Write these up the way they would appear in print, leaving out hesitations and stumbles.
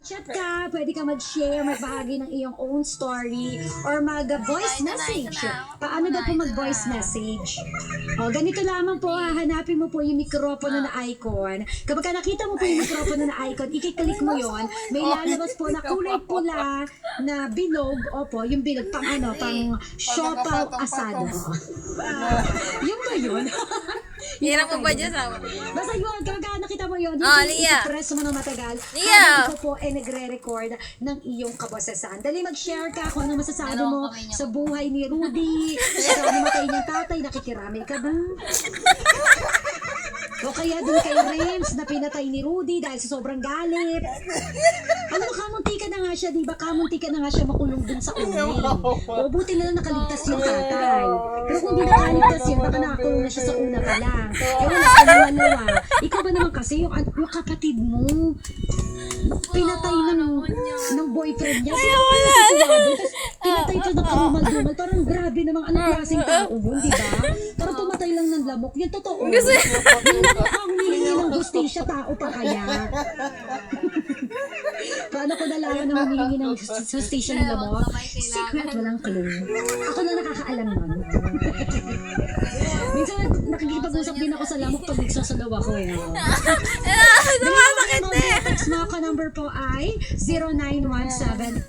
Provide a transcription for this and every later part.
Chat ka, pwede ka mag-share, magbahagi ng iyong own story, or mag-voice message. Paano daw po mag-voice message? O, ganito lamang po, hanapin mo po yung mikropono na icon. Kapag nakita mo po yung mikropono na icon, i-click mo yon, may lalabas po na kulay pula na bilog, opo, yung bilog, pang siopaw asado. Yung ba yun? Hirap mo ba dyan sa Basta yun, kapag nakita mo yun, Lia. i-press mo ng matagal. Lia. Habang ito po ay nagre-record ng iyong kabosesan. Dali mag-share ka kung ano masasabi mo sa buhay ni Rudy, sa namatay niyang tatay, nakikiramay ka ba? O kaya dun kay Renz na pinatay ni Rudy dahil sa sobrang galit. Alam mo, kamunti ka na nga siya, di ba? Kamunti ka na nga siya makulong dun sa uling. O buti na lang nakaligtas yung tatay. Pero kung di nakaligtas yun, baka nakakulong na siya sa una pa lang. Eh wala ka nawa. Ikaw ba naman kasi, yung kapatid mo, pinatay na ng boyfriend niya. Pinatay pa ng karumal-dumal. Parang grabe namang anong klaseng tao yun, di ba? Parang pumatay lang ng lamok. Yung totoo. Ang humihingi ng hustisya, tao pa kaya? Paano ko nalaman na humihingi ng hustisya ng lamok? Secret, walang clue. Ako na nakakaalam nun. Minsan nakikipag-usap din ako sa lamok pag nagsasalaw ako. Sumasakit eh. Text mo ako, number po ay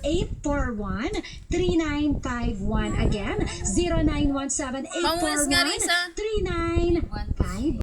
0917-841-3951. Again, 0917-841-3951.